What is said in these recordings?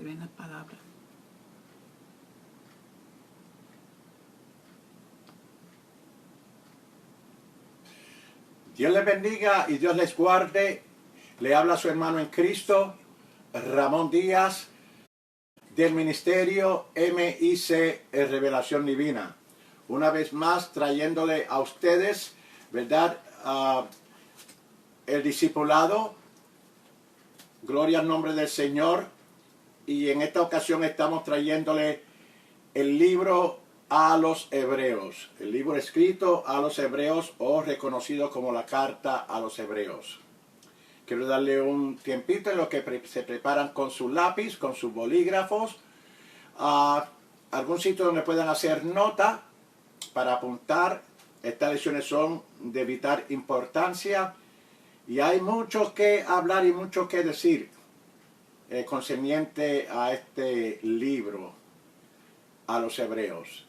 ven las palabras. Dios les bendiga y Dios les guarde. Le habla su hermano en Cristo, Ramón Díaz, del ministerio MIC Revelación Divina. Una vez más trayéndole a ustedes, ¿verdad? El discipulado. Gloria al nombre del Señor. Y en esta ocasión estamos trayéndole el libro a los Hebreos. El libro escrito a los Hebreos o reconocido como la carta a los Hebreos. Quiero darle un tiempito en lo que se preparan con su lápiz, con sus bolígrafos. Algún sitio donde puedan hacer nota para apuntar. Estas lecciones son de vital importancia. Y hay mucho que hablar y mucho que decir concerniente a este libro a los Hebreos.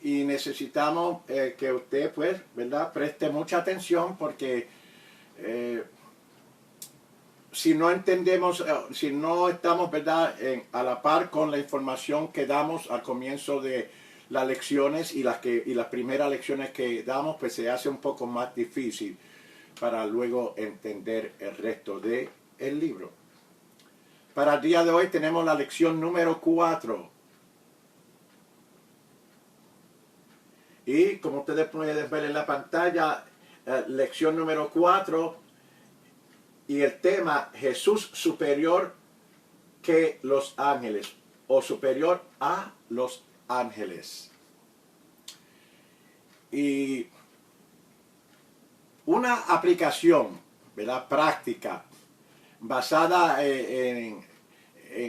Y necesitamos que usted, pues, ¿verdad?, preste mucha atención porque si no entendemos, si no estamos, ¿verdad?, a la par con la información que damos al comienzo de las lecciones y las primeras lecciones que damos, pues se hace un poco más difícil para luego entender el resto del libro. Para el día de hoy tenemos la lección número 4. Y como ustedes pueden ver en la pantalla, lección número 4 y el tema Jesús superior que los ángeles o superior a los ángeles. Y una aplicación, ¿verdad?, práctica basada en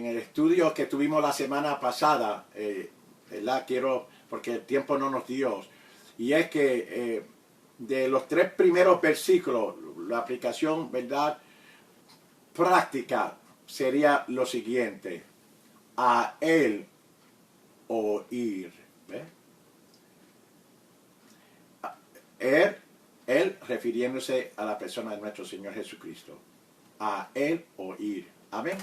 el estudio que tuvimos la semana pasada, ¿verdad? Porque el tiempo no nos dio. Y es que de los 3 primeros versículos, la aplicación, ¿verdad?, práctica sería lo siguiente: a él oír. ¿Ve? Él refiriéndose a la persona de nuestro Señor Jesucristo. A él oír. Amén.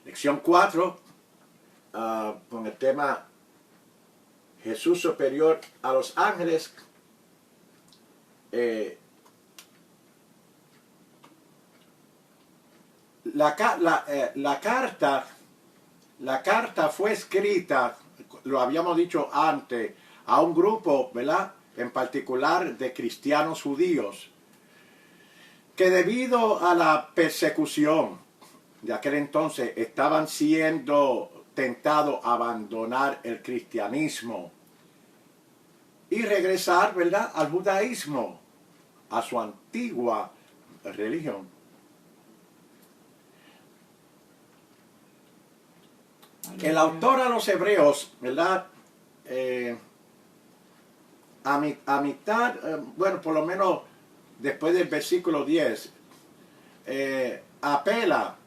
Lección 4, con el tema Jesús superior a los ángeles. La carta fue escrita, lo habíamos dicho antes, a un grupo, ¿verdad?, en particular de cristianos judíos, que debido a la persecución de aquel entonces estaban siendo tentados a abandonar el cristianismo y regresar, ¿verdad?, al judaísmo, a su antigua religión. El autor a los Hebreos, ¿verdad?, a mitad, bueno, por lo menos después del versículo 10, apela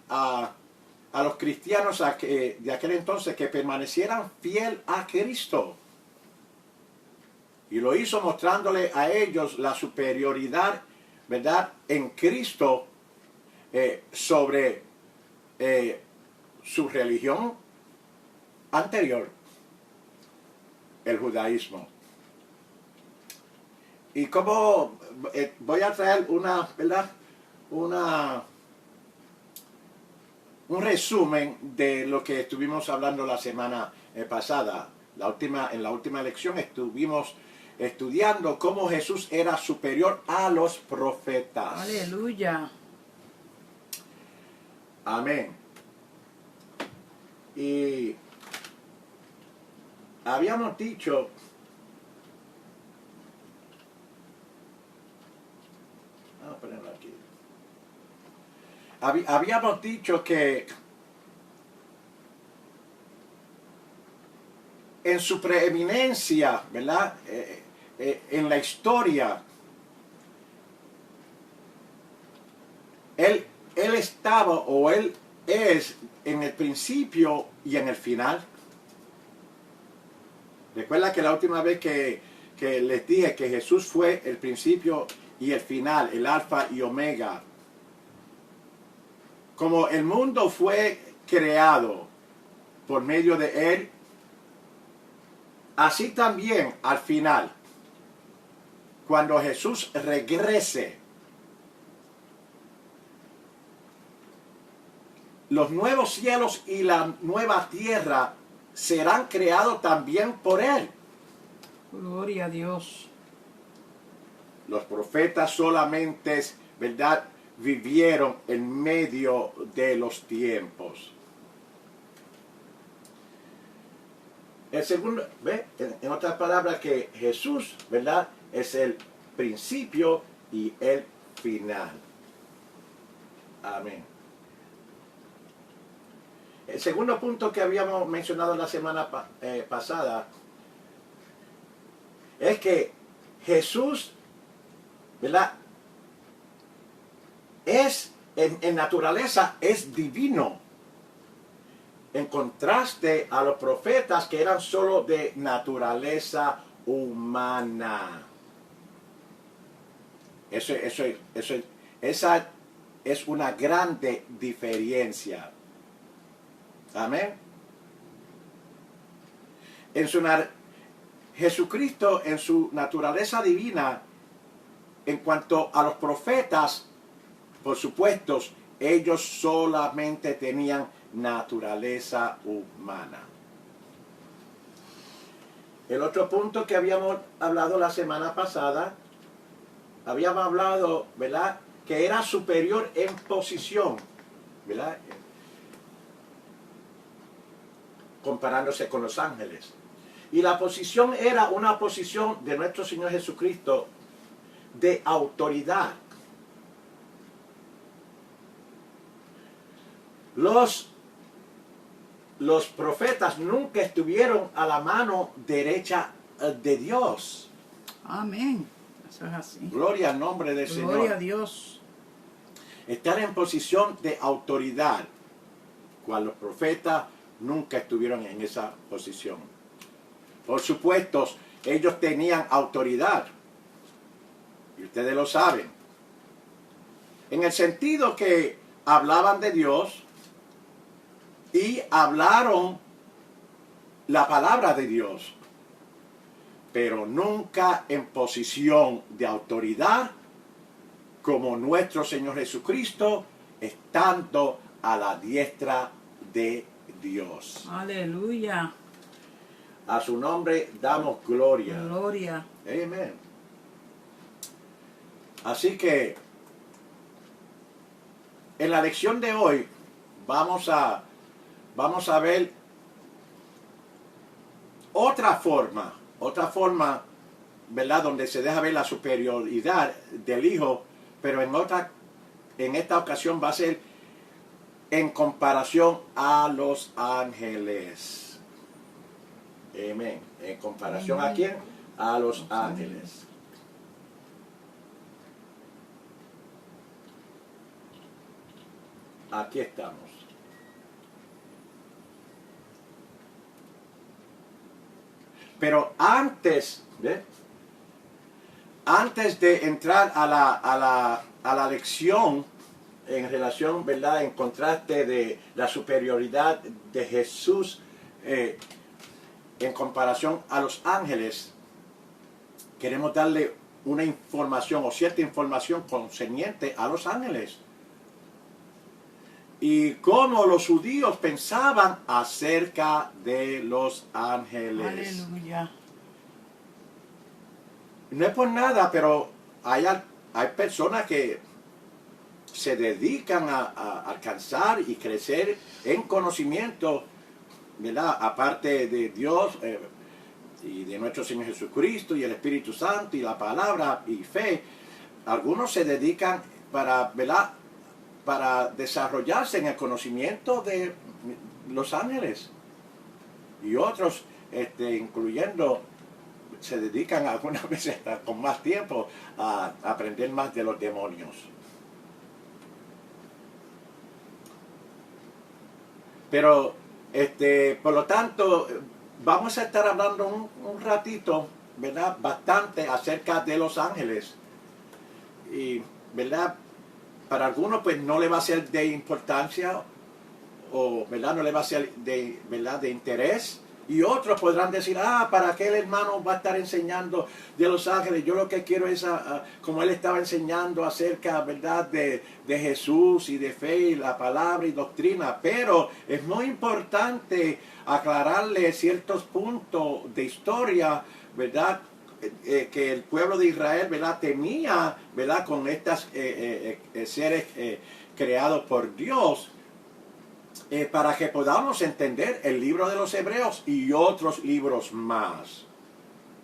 a los cristianos de aquel entonces que permanecieran fiel a Cristo. Y lo hizo mostrándole a ellos la superioridad, ¿verdad?, en Cristo sobre su religión anterior, el judaísmo. Y como voy a traer ¿verdad?, un resumen de lo que estuvimos hablando la semana pasada. En la última lección estuvimos estudiando cómo Jesús era superior a los profetas. Aleluya. Amén. Y habíamos dicho habíamos dicho que en su preeminencia, ¿verdad?, en la historia, él estaba, o él es, en el principio y en el final. Recuerda que la última vez que les dije que Jesús fue el principio y el final, el alfa y omega. como el mundo fue creado por medio de Él, así también al final, cuando Jesús regrese, los nuevos cielos y la nueva tierra serán creados también por Él. Gloria a Dios. Los profetas solamente, ¿verdad?, vivieron en medio de los tiempos. El segundo, ¿ve? En otras palabras, que Jesús, ¿verdad?, es el principio y el final. Amén. El segundo punto que habíamos mencionado la semana pasada es que Jesús, ¿verdad?, en naturaleza es divino, en contraste a los profetas que eran solo de naturaleza humana. Esa es una grande diferencia. Amén. Jesucristo en su naturaleza divina, en cuanto a los profetas, por supuesto, ellos solamente tenían naturaleza humana. El otro punto que habíamos hablado la semana pasada, habíamos hablado, ¿verdad?, que era superior en posición, ¿verdad?, comparándose con los ángeles. Y la posición era una posición de nuestro Señor Jesucristo de autoridad. Los profetas nunca estuvieron a la mano derecha de Dios. Amén. Eso es así. Gloria al nombre del Señor. Gloria a Dios. Estar en posición de autoridad, cual los profetas nunca estuvieron en esa posición. Por supuesto, ellos tenían autoridad, y ustedes lo saben, en el sentido que hablaban de Dios y hablaron la palabra de Dios, pero nunca en posición de autoridad como nuestro Señor Jesucristo, estando a la diestra de Dios. Aleluya. A su nombre damos gloria. Gloria. Amén. Así que en la lección de hoy vamos a ver otra forma, ¿verdad?, donde se deja ver la superioridad del Hijo, pero en esta ocasión va a ser en comparación a los ángeles. Amén. ¿En comparación a quién? A los ángeles. Aquí estamos. Pero antes de entrar a la lección en relación, ¿verdad?, en contraste de la superioridad de Jesús en comparación a los ángeles, queremos darle una información o cierta información concerniente a los ángeles y cómo los judíos pensaban acerca de los ángeles. Aleluya. No es por nada, pero hay personas que se dedican a alcanzar y crecer en conocimiento, ¿verdad?, aparte de Dios y de nuestro Señor Jesucristo y el Espíritu Santo y la palabra y fe. Algunos se dedican ¿verdad?, para desarrollarse en el conocimiento de los ángeles, y otros, incluyendo, se dedican algunas veces hasta con más tiempo a aprender más de los demonios. Pero por lo tanto vamos a estar hablando un ratito, ¿verdad?, bastante acerca de los ángeles, y ¿verdad?, para algunos pues no le va a ser de importancia o ¿verdad? No le va a ser de, ¿verdad? De interés. Y otros podrán decir, para qué el hermano va a estar enseñando de los ángeles. Yo lo que quiero es, como él estaba enseñando acerca, ¿verdad? De Jesús y de fe y la palabra y doctrina. Pero es muy importante aclararle ciertos puntos de historia, ¿verdad? Que el pueblo de Israel, ¿verdad? Tenía, ¿verdad? Con estas seres creados por Dios. Para que podamos entender el libro de los Hebreos y otros libros más.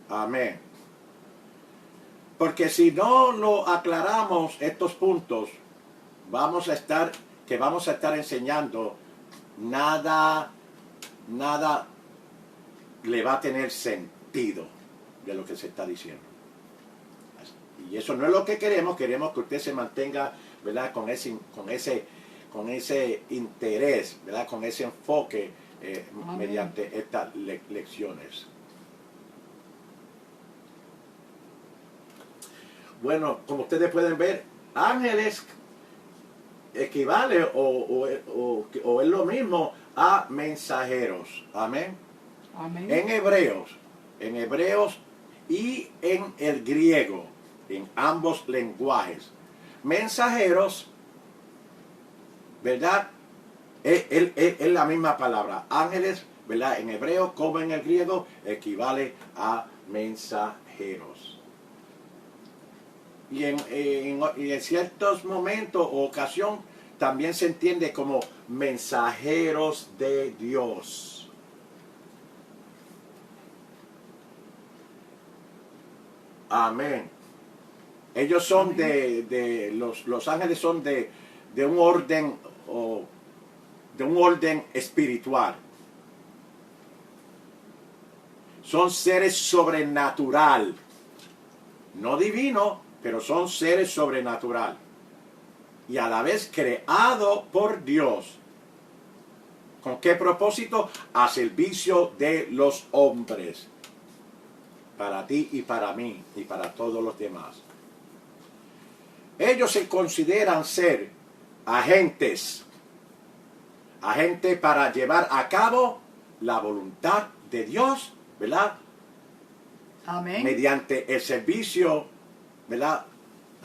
Amén. Porque si no lo aclaramos estos puntos, vamos a estar enseñando, nada le va a tener sentido de lo que se está diciendo. Y eso no es lo que queremos que usted se mantenga, ¿verdad? Con ese interés, ¿verdad? Con ese enfoque mediante estas lecciones. Bueno, como ustedes pueden ver, ángeles equivale o es lo mismo a mensajeros. Amén. Amén. En hebreos y en el griego, en ambos lenguajes. Mensajeros, ¿verdad? Es la misma palabra. Ángeles, ¿verdad? En hebreo como en el griego equivale a mensajeros. Y en ciertos momentos o ocasión también se entiende como mensajeros de Dios. Amén. Ellos son los ángeles son de un orden de un orden espiritual. Son seres sobrenatural, no divino, pero son seres sobrenatural y a la vez creado por Dios. ¿Con qué propósito? A servicio de los hombres, para ti y para mí y para todos los demás. Ellos se consideran ser agentes para llevar a cabo la voluntad de Dios, ¿verdad? Amén. Mediante el servicio, ¿verdad?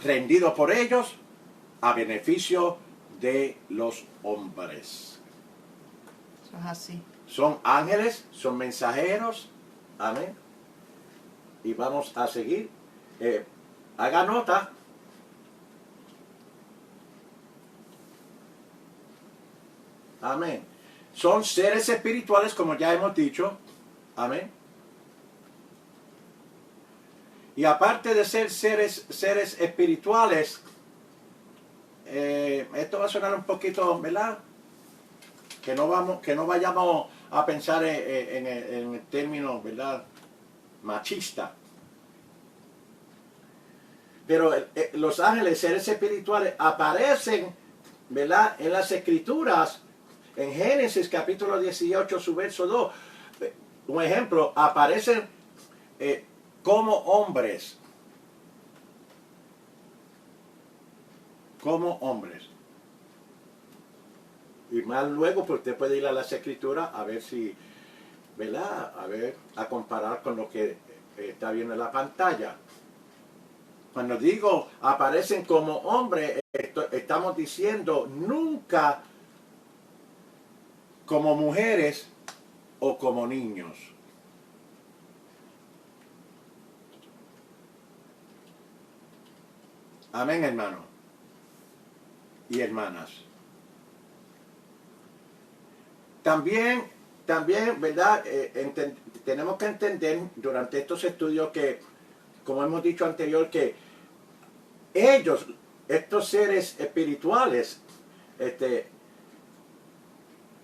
Rendido por ellos a beneficio de los hombres. Eso es así. Son ángeles, son mensajeros. Amén. Y vamos a seguir. Haga nota. Amén. Son seres espirituales, como ya hemos dicho. Amén. Y aparte de ser seres espirituales, esto va a sonar un poquito, ¿verdad? Que no vayamos a pensar en el término, ¿verdad? Machista. Pero los ángeles, seres espirituales, aparecen, ¿verdad? En las Escrituras. En Génesis capítulo 18, su verso 2, un ejemplo, aparecen como hombres. Como hombres. Y más luego, pues usted puede ir a las Escrituras a ver si, ¿verdad? A comparar con lo que está viendo en la pantalla. Cuando digo aparecen como hombres, estamos diciendo nunca como mujeres o como niños. Amén, hermano y hermanas. También, ¿verdad? Tenemos que entender durante estos estudios que, como hemos dicho anterior, que ellos, estos seres espirituales,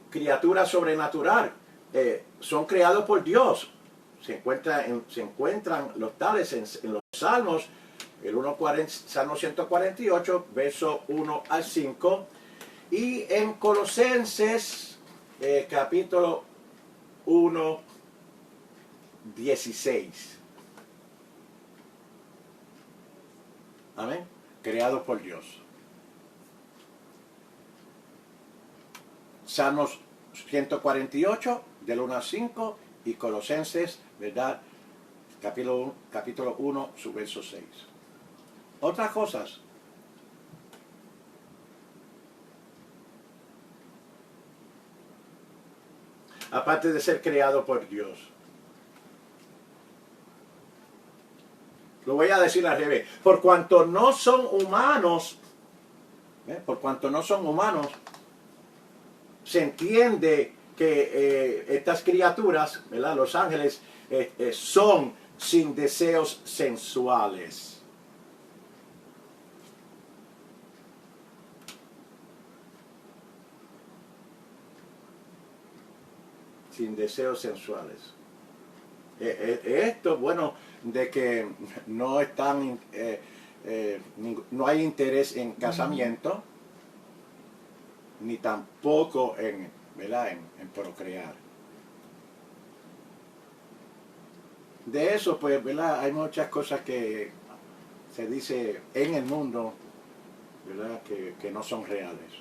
criaturas sobrenatural, son creados por Dios. Se encuentran los tales en los Salmos, Salmo 148, verso 1 al 5, y en Colosenses, capítulo 1, 16. Amén. Creados por Dios. Salmos 148, del 1 al 5, y Colosenses, ¿verdad? Capítulo 1, su verso 6. Otras cosas. Aparte de ser creado por Dios. Lo voy a decir al revés. Por cuanto no son humanos, por cuanto no son humanos, se entiende que estas criaturas, ¿verdad? Los ángeles, son sin deseos sensuales. Sin deseos sensuales. Esto, bueno, de que no están, no hay interés en casamiento, ni tampoco en, ¿verdad? En procrear. De eso, pues, ¿verdad? Hay muchas cosas que se dice en el mundo, ¿verdad? Que no son reales.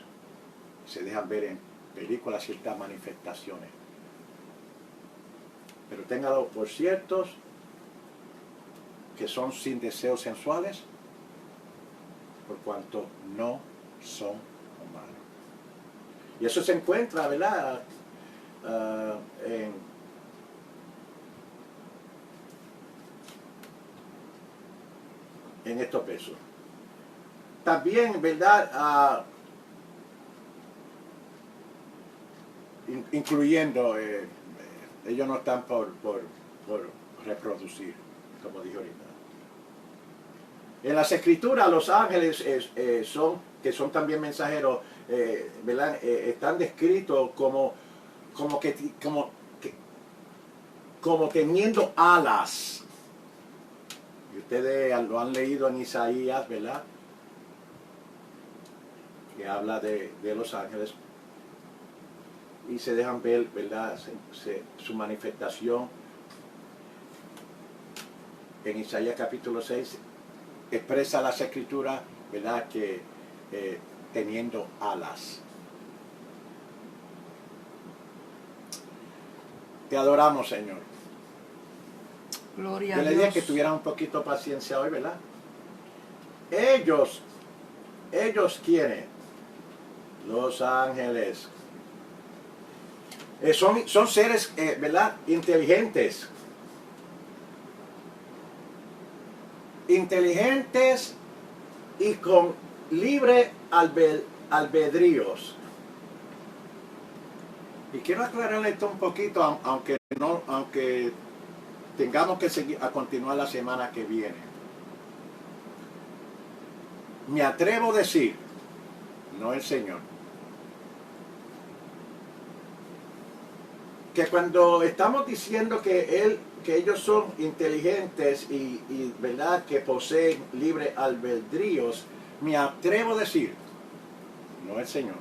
Se dejan ver en películas ciertas manifestaciones. Pero téngalo por ciertos que son sin deseos sensuales, por cuanto no son humanos. Y eso se encuentra, ¿verdad? En estos versos. También, ¿verdad? Incluyendo, ellos no están por reproducir, como dije ahorita. En las escrituras, los ángeles que son también mensajeros, ¿verdad? Están descritos como teniendo alas. Y ustedes lo han leído en Isaías, ¿verdad? Que habla de los ángeles. Y se dejan ver, ¿verdad? Su manifestación en Isaías capítulo 6 expresa las escrituras, ¿verdad? Que teniendo alas. Te adoramos, Señor. Gloria Yo a le dije Dios. que tuvieran un poquito de paciencia hoy, ¿verdad? Ellos ¿quiénes? Los ángeles. Son seres, ¿verdad? Inteligentes. Inteligentes y con libre albedríos. Y quiero aclarar esto un poquito, aunque tengamos que seguir a continuar la semana que viene. Me atrevo a decir, no el Señor, que cuando estamos diciendo que ellos son inteligentes y verdad que poseen libre albedríos, me atrevo a decir, no el Señor,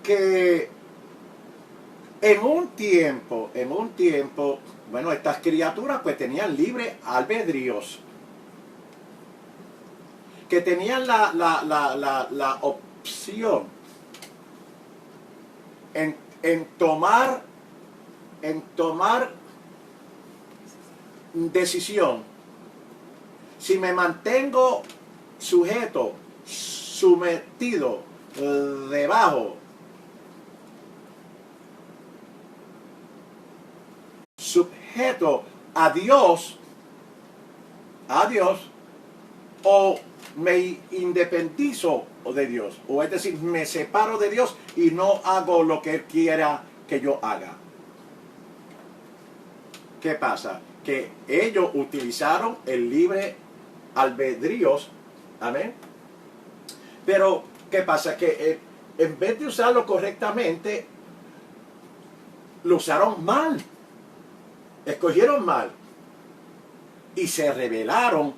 que en un tiempo, bueno, estas criaturas pues tenían libre albedríos, que tenían la opción en tomar decisión. Si me mantengo sujeto, sometido, debajo, sujeto a Dios, o me independizo de Dios, o es decir, me separo de Dios y no hago lo que Él quiera que yo haga. ¿Qué pasa? Que ellos utilizaron el libre albedrío, amén. Pero, ¿qué pasa? Que en vez de usarlo correctamente, lo usaron mal. Escogieron mal. Y se rebelaron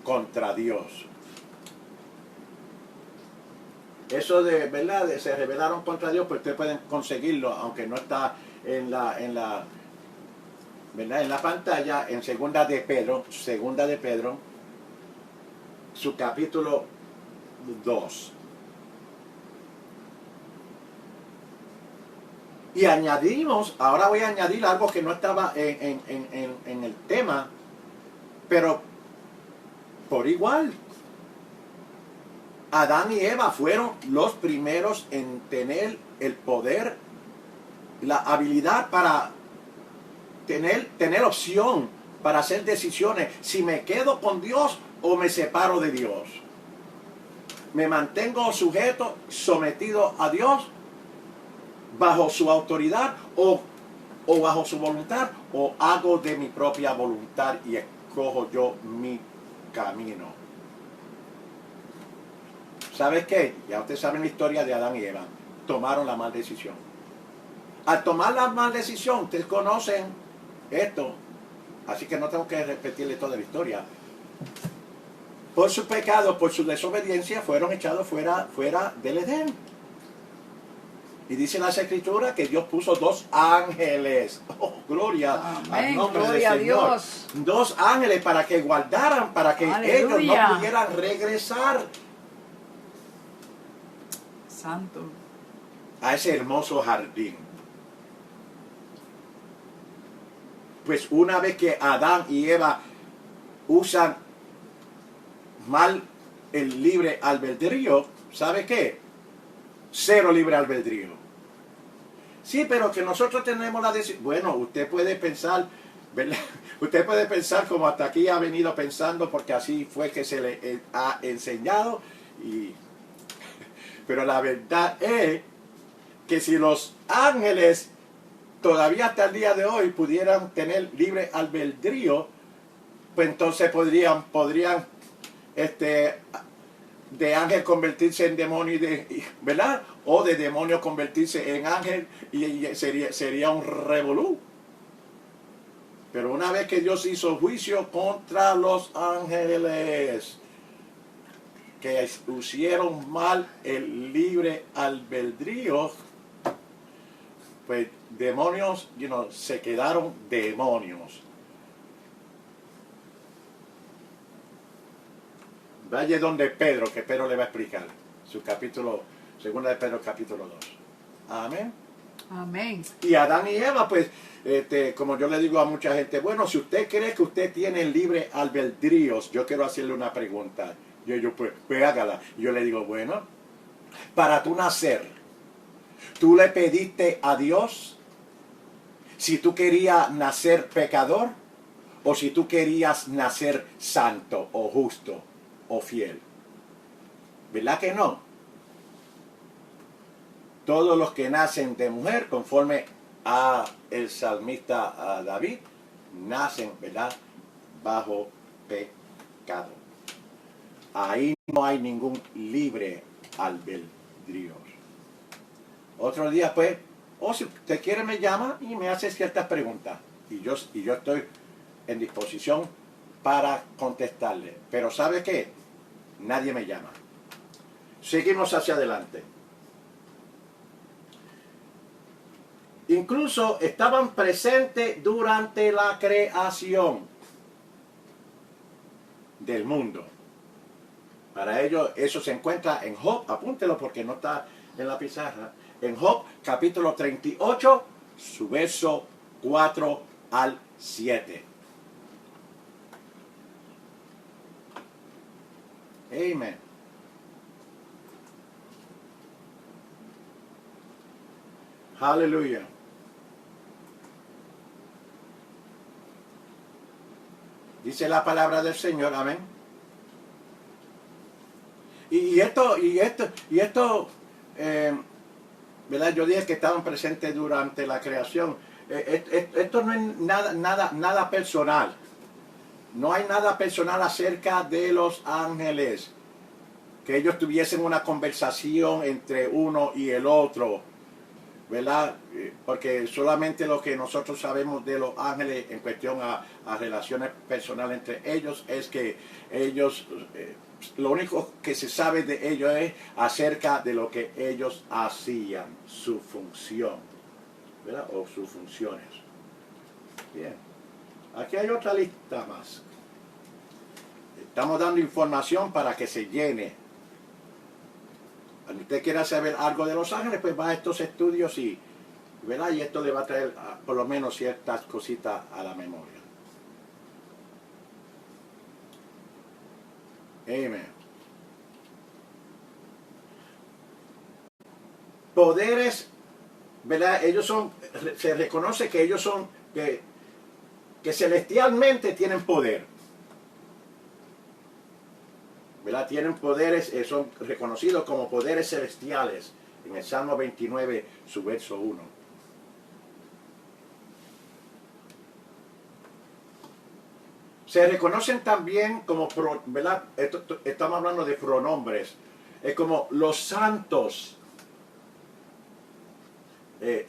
contra Dios. Eso de, ¿verdad? Se rebelaron contra Dios, pues ustedes pueden conseguirlo, aunque no está en la ¿verdad? En la pantalla, en segunda de Pedro, su capítulo 2. Y añadimos, ahora voy a añadir algo que no estaba en el tema, pero por igual. Adán y Eva fueron los primeros en tener el poder, la habilidad para tener opción para hacer decisiones. Si me quedo con Dios o me separo de Dios. Me mantengo sujeto, sometido a Dios, bajo su autoridad o bajo su voluntad, o hago de mi propia voluntad y escojo yo mi camino. ¿Sabes qué? Ya ustedes saben la historia de Adán y Eva. Tomaron la mala decisión. Al tomar la mala decisión, ustedes conocen esto, así que no tengo que repetirle toda la historia. Por su pecado, por su desobediencia, fueron echados fuera del Edén. Y dice las Escrituras que Dios puso 2 ángeles. Oh, gloria al nombre Gloria del Señor. a Dios. 2 ángeles para que guardaran, para que ellos Aleluya. no pudieran regresar Santo. a ese hermoso jardín. Pues una vez que Adán y Eva usan mal el libre albedrío, ¿sabe qué? 0 libre albedrío. Sí, pero que nosotros tenemos la decisión. Bueno, usted puede pensar, ¿verdad? Usted puede pensar como hasta aquí ha venido pensando, porque así fue que se le ha enseñado. Pero la verdad es que si los ángeles todavía hasta el día de hoy pudieran tener libre albedrío, pues entonces podrían de ángel convertirse en demonio, ¿verdad? O de demonio convertirse en ángel, y sería un revolú. Pero una vez que Dios hizo juicio contra los ángeles, que hicieron mal el libre albedrío, pues demonios, se quedaron demonios. Vaya donde Pedro, que Pedro le va a explicar su capítulo, 2 de Pedro capítulo 2. Amén. Amén. Y Adán y Eva, pues, como yo le digo a mucha gente, bueno, si usted cree que usted tiene libre albedrío, yo quiero hacerle una pregunta. Pues hágala. Yo le digo, bueno, para tú nacer, ¿tú le pediste a Dios si tú querías nacer pecador o si tú querías nacer santo o justo o fiel? ¿Verdad que no? Todos los que nacen de mujer, conforme a el salmista David, nacen, ¿verdad?, bajo pecado. Ahí no hay ningún libre albedrío. Otro día, pues, si usted quiere me llama y me hace ciertas preguntas. Y yo estoy en disposición para contestarle. Pero ¿sabe qué? Nadie me llama. Seguimos hacia adelante. Incluso estaban presentes durante la creación del mundo. Para ello, eso se encuentra en Job, apúntelo porque no está en la pizarra. En Job, capítulo 38, su verso 4 al 7. Amén. Aleluya. Dice la palabra del Señor, amén. Y esto, ¿verdad? Yo dije que estaban presentes durante la creación. Esto no es nada personal. No hay nada personal acerca de los ángeles. Que ellos tuviesen una conversación entre uno y el otro, ¿verdad? Porque solamente lo que nosotros sabemos de los ángeles en cuestión a relaciones personales entre ellos es que ellos, lo único que se sabe de ellos es acerca de lo que ellos hacían, su función, ¿verdad? O sus funciones. Bien, aquí hay otra lista más. Estamos dando información para que se llene. Cuando usted quiera saber algo de los ángeles, pues va a estos estudios y ¿verdad? Y esto le va a traer por lo menos ciertas cositas a la memoria. Amén. Poderes, ¿verdad? Ellos son, se reconoce que ellos son, que celestialmente tienen poder. ¿Verdad? Tienen poderes, son reconocidos como poderes celestiales. En el Salmo 29, su verso 1. Se reconocen también como, ¿verdad? Estamos hablando de pronombres. Es como los santos.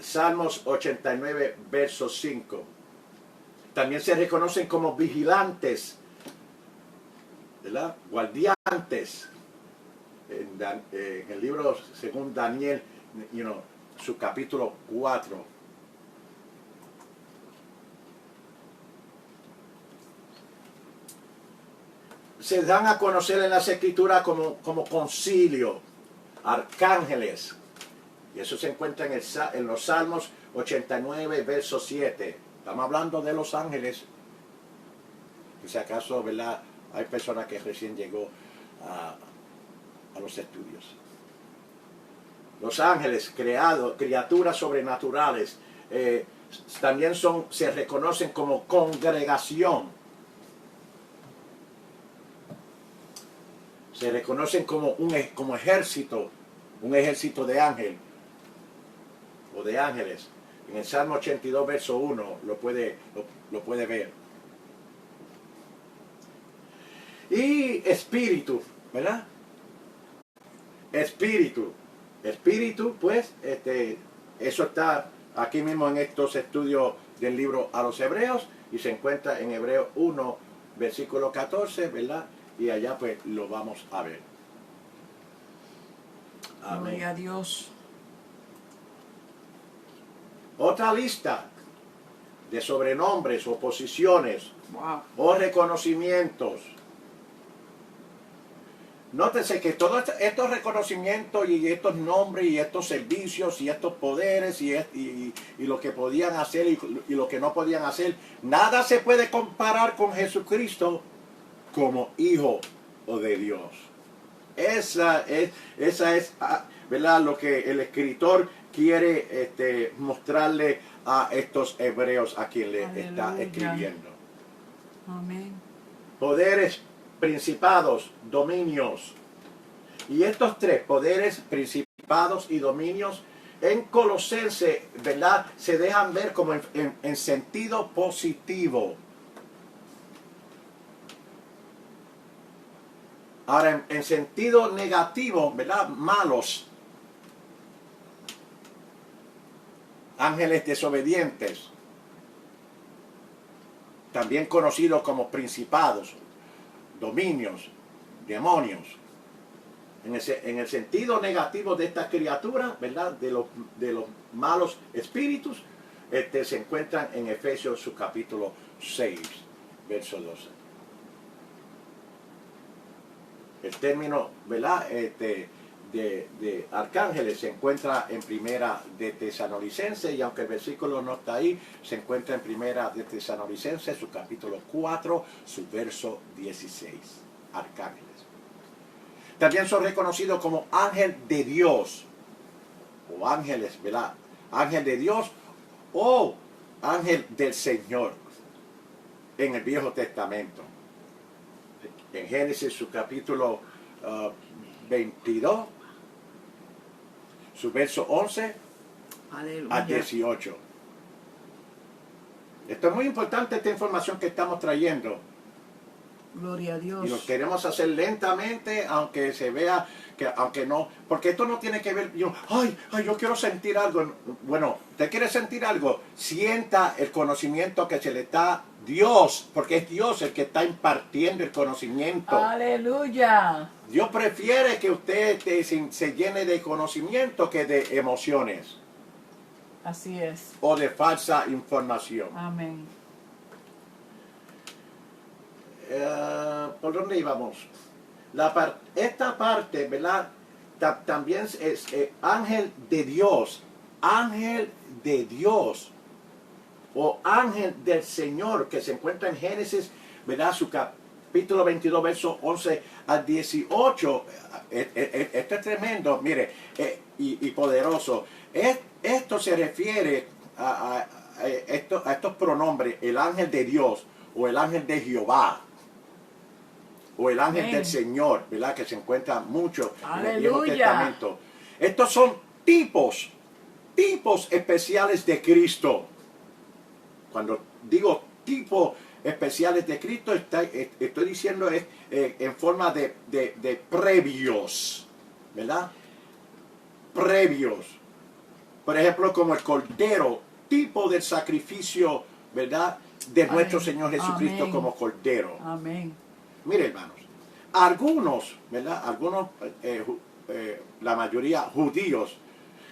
Salmos 89, verso 5. También se reconocen como vigilantes, ¿verdad? Guardiantes. En el libro según Daniel, su capítulo 4. Se dan a conocer en las escrituras como concilio, arcángeles. Y eso se encuentra en los Salmos 89, verso 7. Estamos hablando de los ángeles. Y si acaso, ¿verdad? Hay personas que recién llegó a los estudios. Los ángeles, criaturas sobrenaturales, también se reconocen como congregación. Se reconocen como ejército, un ejército de ángel o de ángeles. En el Salmo 82, verso 1, lo puede ver. Y espíritu, ¿verdad? Espíritu, pues, eso está aquí mismo en estos estudios del libro a los Hebreos y se encuentra en Hebreos 1, versículo 14, ¿verdad? Y allá pues lo vamos a ver. Amén. Gloria a Dios. Otra lista de sobrenombres o posiciones Wow. o reconocimientos. Nótense que todos estos reconocimientos y estos nombres y estos servicios y estos poderes y lo que podían hacer y lo que no podían hacer, nada se puede comparar con Jesucristo como hijo de Dios. Esa es, ¿verdad? Lo que el escritor quiere mostrarle a estos hebreos a quien le está Aleluya. escribiendo. Amén. Poderes, principados, dominios. Y estos tres, poderes, principados y dominios, en Colosenses, ¿verdad? Se dejan ver como en sentido positivo. Ahora, en sentido negativo, ¿verdad? Malos. Ángeles desobedientes. También conocidos como principados, dominios, demonios. En el sentido negativo de estas criaturas, ¿verdad? De los malos espíritus, se encuentran en Efesios su capítulo 6, verso 12. El término, ¿verdad? De arcángeles se encuentra en Primera de Tesalonicenses, y aunque el versículo no está ahí, se encuentra en Primera de Tesalonicenses, su capítulo 4, su verso 16. Arcángeles. También son reconocidos como ángel de Dios, o ángeles, ¿verdad? Ángel de Dios o ángel del Señor en el Viejo Testamento. En Génesis, su capítulo 22, su verso 11 Aleluya. a 18. Esto es muy importante, esta información que estamos trayendo. Gloria a Dios. Y lo queremos hacer lentamente, aunque se vea que, aunque no, porque esto no tiene que ver, yo quiero sentir algo. Bueno, ¿usted quiere sentir algo? Sienta el conocimiento que se le da Dios, porque es Dios el que está impartiendo el conocimiento. Aleluya. Dios prefiere que usted se llene de conocimiento que de emociones Así es. o de falsa información. Amén. ¿Por dónde íbamos? Esta parte, ¿verdad? También es ángel de Dios. ángel de Dios o ángel del Señor que se encuentra en Génesis, ¿verdad? Su capítulo 22, verso 11 al 18. Esto es tremendo, mire, y poderoso. Esto se refiere a estos pronombres, el ángel de Dios o el ángel de Jehová o el ángel Amén. del Señor, ¿verdad? Que se encuentra mucho en el Viejo Aleluya. Testamento. Estos son tipos especiales de Cristo. Cuando digo tipos especiales de Cristo, estoy diciendo en forma de previos, ¿verdad? Previos. Por ejemplo, como el cordero, tipo del sacrificio, ¿verdad? De Amén. nuestro Señor Jesucristo Amén. como cordero. Amén. Mire, hermanos, algunos, ¿verdad? Algunos, la mayoría judíos,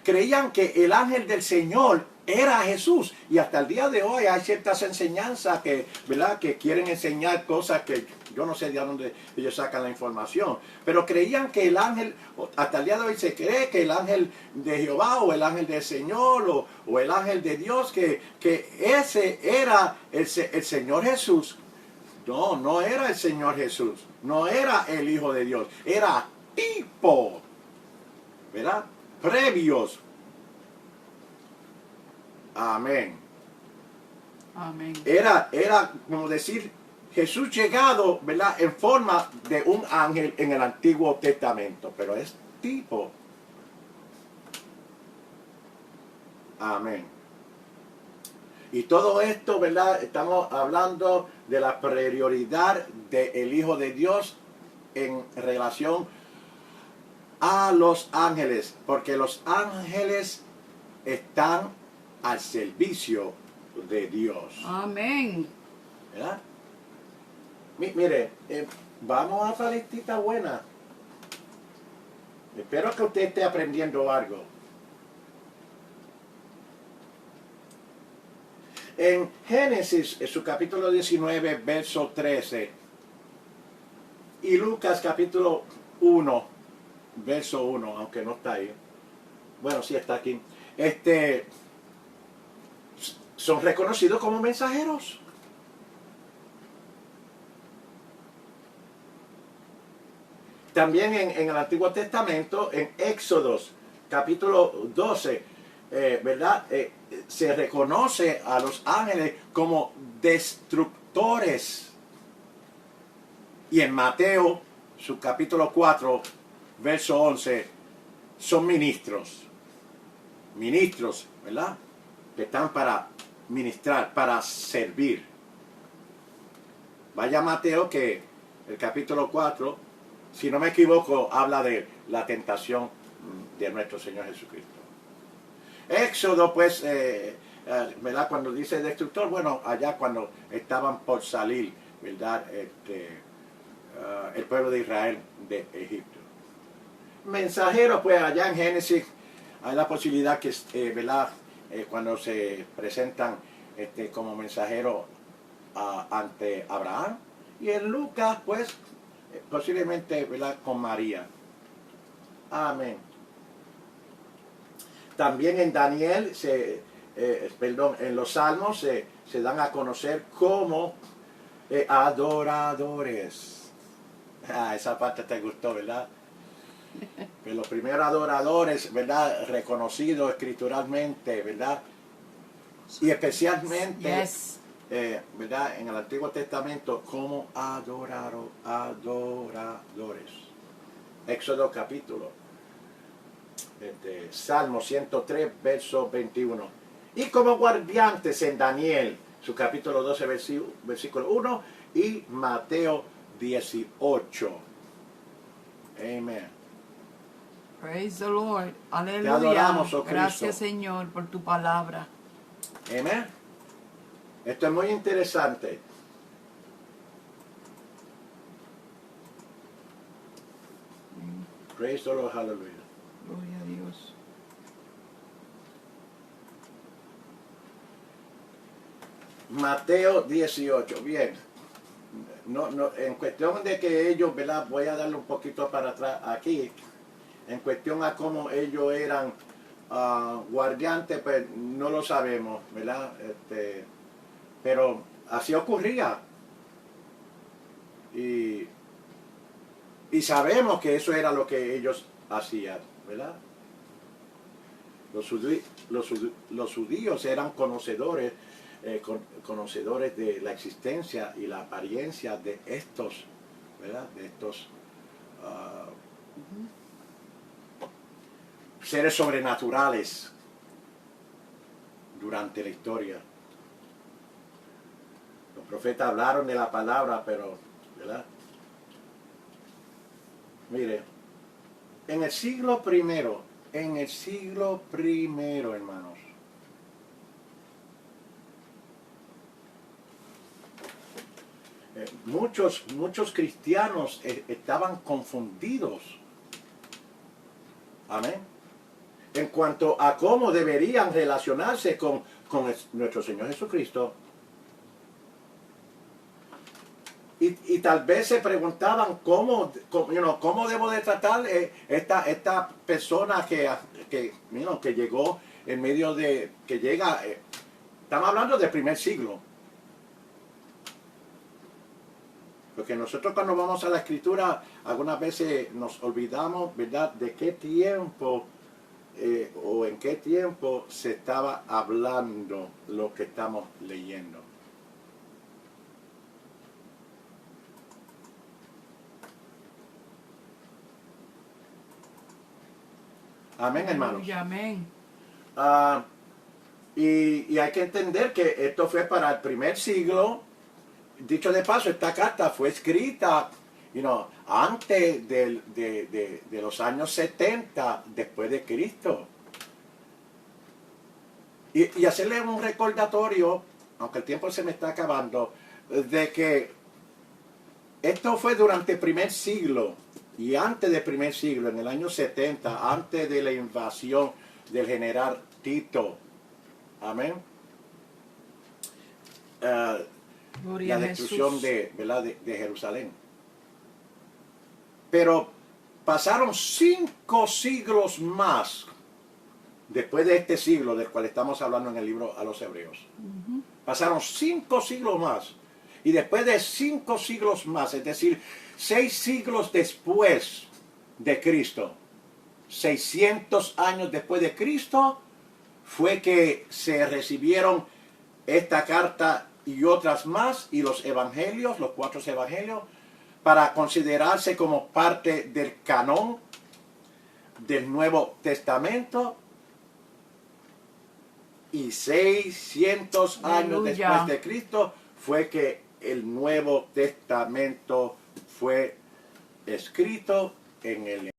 creían que el ángel del Señor era Jesús. Y hasta el día de hoy hay ciertas enseñanzas que, ¿verdad? Que quieren enseñar cosas que yo no sé de dónde ellos sacan la información. Pero creían que el ángel, hasta el día de hoy se cree que el ángel de Jehová o el ángel del Señor o el ángel de Dios, que ese era el Señor Jesús. No, no era el Señor Jesús, no era el Hijo de Dios, era tipo, ¿verdad? Previos. Amén. Amén. Era como decir, Jesús llegado, ¿verdad? En forma de un ángel en el Antiguo Testamento, pero es tipo. Amén. Y todo esto, ¿verdad? Estamos hablando de la prioridad del Hijo de Dios en relación a los ángeles, porque los ángeles están al servicio de Dios. Amén. ¿Verdad? Mire, vamos a esa listita buena. Espero que usted esté aprendiendo algo. En Génesis, en su capítulo 19, verso 13, y Lucas capítulo 1, verso 1, aunque no está ahí. Bueno, sí está aquí. Son reconocidos como mensajeros. También en el Antiguo Testamento, en Éxodos capítulo 12, ¿verdad? Se reconoce a los ángeles como destructores. Y en Mateo, su capítulo 4, verso 11, son ministros. Ministros, ¿verdad? Que están para ministrar, para servir. Vaya Mateo que el capítulo 4, si no me equivoco, habla de la tentación de nuestro Señor Jesucristo. Éxodo, pues, ¿verdad? Cuando dice destructor, bueno, allá cuando estaban por salir, ¿verdad? El pueblo de Israel de Egipto. Mensajeros, pues, allá en Génesis hay la posibilidad que, ¿verdad? Cuando se presentan como mensajeros ante Abraham. Y en Lucas, pues, posiblemente, ¿verdad? Con María. Amén. También en Daniel, en los Salmos se dan a conocer como adoradores. Esa parte te gustó, ¿verdad? Que los primeros adoradores, ¿verdad? Reconocidos escrituralmente, ¿verdad? Y especialmente, Yes. ¿verdad? En el Antiguo Testamento como adoradores. Éxodo capítulo. Salmo 103, verso 21. Y como guardiantes en Daniel, su capítulo 12, versículo 1, y Mateo 18. Amén. Praise the Lord. Aleluya. adoramos, oh Cristo. Gracias, Señor, por tu palabra. Amén. Esto es muy interesante. Praise the Lord, hallelujah. Gloria a Dios. Mateo 18, bien. En cuestión de que ellos, ¿verdad? Voy a darle un poquito para atrás aquí. En cuestión a cómo ellos eran guardiante, pues no lo sabemos, ¿verdad? Pero así ocurría. Y sabemos que eso era lo que ellos hacían, ¿verdad? Los judíos eran conocedores, conocedores de la existencia y la apariencia de estos, ¿verdad? De estos seres sobrenaturales durante la historia. Los profetas hablaron de la palabra, pero, ¿verdad? Mire, en el siglo primero, hermanos, muchos cristianos estaban confundidos, amén, en cuanto a cómo deberían relacionarse con nuestro Señor Jesucristo. Y tal vez se preguntaban cómo debo de tratar esta persona que llegó en medio de, que llega, estamos hablando del primer siglo. Porque nosotros cuando vamos a la Escritura, algunas veces nos olvidamos, ¿verdad?, de qué tiempo o en qué tiempo se estaba hablando lo que estamos leyendo. Amén, hermanos. Amén. Y hay que entender que esto fue para el primer siglo. Dicho de paso, esta carta fue escrita antes de los años 70 después de Cristo. Y hacerle un recordatorio, aunque el tiempo se me está acabando, de que esto fue durante el primer siglo. Y antes del primer siglo, en el año 70, antes de la invasión del general Tito, amén, la destrucción de Jerusalén. Pero pasaron 5 siglos más después de este siglo del cual estamos hablando en el libro a los Hebreos. Pasaron 5 siglos más. Y después de 5 siglos más, es decir, 6 siglos después de Cristo, 600 años después de Cristo, fue que se recibieron esta carta y otras más, y los evangelios, los 4 evangelios, para considerarse como parte del canon del Nuevo Testamento. Y 600 años después de Cristo fue que el Nuevo Testamento fue escrito en el...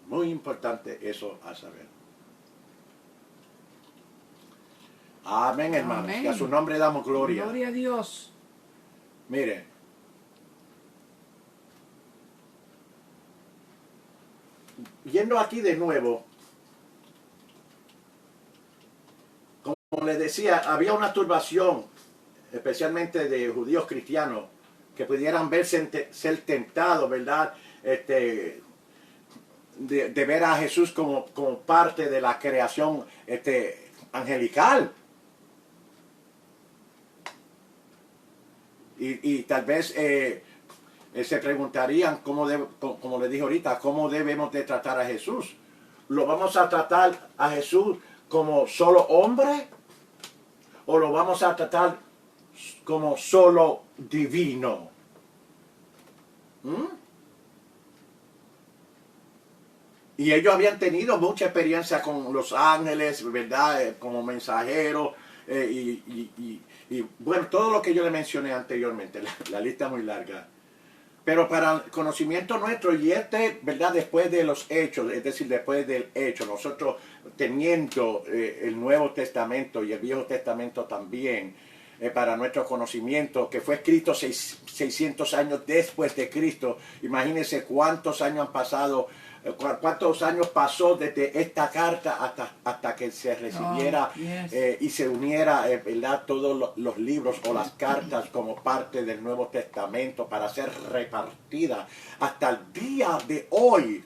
Muy importante eso a saber. Amén, hermanos. Amén. Que a su nombre damos gloria. Gloria a Dios. Mire. Yendo aquí de nuevo, como les decía, había una turbación, especialmente de judíos cristianos, que pudieran ser tentados, ¿verdad?, de ver a Jesús como parte de la creación angelical. Y tal vez se preguntarían, como les dije ahorita, ¿cómo debemos de tratar a Jesús? ¿Lo vamos a tratar a Jesús como solo hombre? ¿O lo vamos a tratar como solo divino? Y ellos habían tenido mucha experiencia con los ángeles, ¿verdad?, como mensajeros, y bueno, todo lo que yo le mencioné anteriormente, la lista es muy larga. Pero para el conocimiento nuestro, y ¿verdad?, después de los hechos, es decir, después del hecho, nosotros teniendo el Nuevo Testamento y el Viejo Testamento también, para nuestro conocimiento, que fue escrito 600 años después de Cristo. Imagínense cuántos años han pasado, cuántos años pasó desde esta carta hasta que se recibiera y se uniera, ¿verdad?, todos los libros o las cartas como parte del Nuevo Testamento para ser repartida hasta el día de hoy.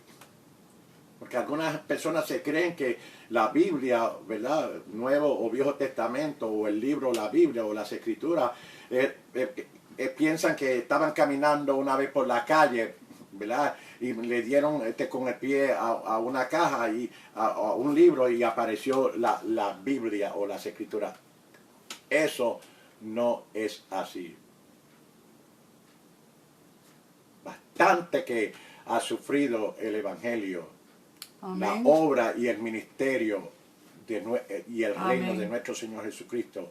Porque algunas personas se creen que la Biblia, ¿verdad? Nuevo o Viejo Testamento, o el libro, la Biblia, o las Escrituras, piensan que estaban caminando una vez por la calle, ¿verdad? Y le dieron con el pie a una caja, y a un libro, y apareció la Biblia o las Escrituras. Eso no es así. Bastante que ha sufrido el Evangelio, la Amén. obra y el ministerio y el reino Amén. de nuestro Señor Jesucristo,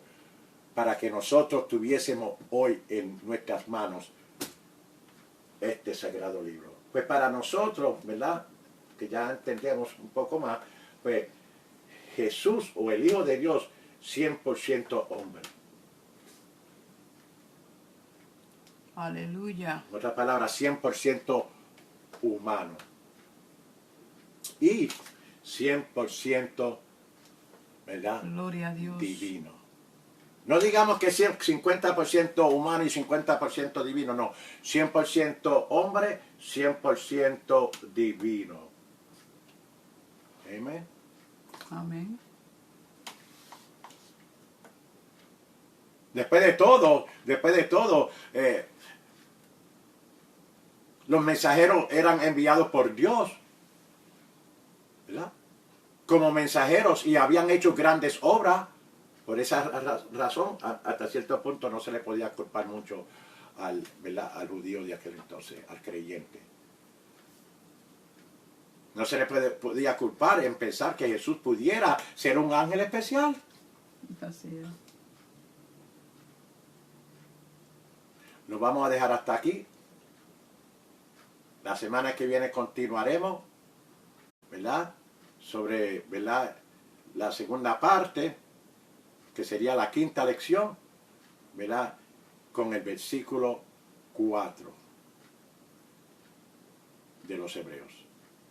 para que nosotros tuviésemos hoy en nuestras manos este sagrado libro. Pues para nosotros, ¿verdad?, que ya entendemos un poco más, pues Jesús, o el Hijo de Dios, 100% hombre. Aleluya. En otras palabras, 100% humano. Y 100%, ¿verdad?, Gloria a Dios. divino. No digamos que 50% humano y 50% divino, no. 100% hombre, 100% divino. Amén. Amén. Después de todo, los mensajeros eran enviados por Dios, ¿verdad?, como mensajeros, y habían hecho grandes obras. Por esa razón, hasta cierto punto no se le podía culpar mucho ¿verdad?, al judío de aquel entonces, al creyente. No se le podía culpar en pensar que Jesús pudiera ser un ángel especial. Así es. Lo vamos a dejar hasta aquí. La semana que viene continuaremos, ¿verdad?, sobre, ¿verdad?, la segunda parte, que sería la quinta lección, ¿verdad?, con el versículo 4 de los Hebreos.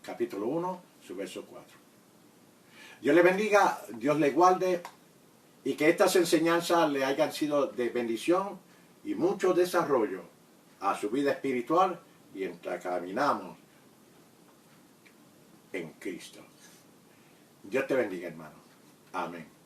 Capítulo 1, su verso 4. Dios le bendiga, Dios le guarde, y que estas enseñanzas le hayan sido de bendición y mucho desarrollo a su vida espiritual, mientras caminamos en Cristo. Dios te bendiga, hermano. Amén.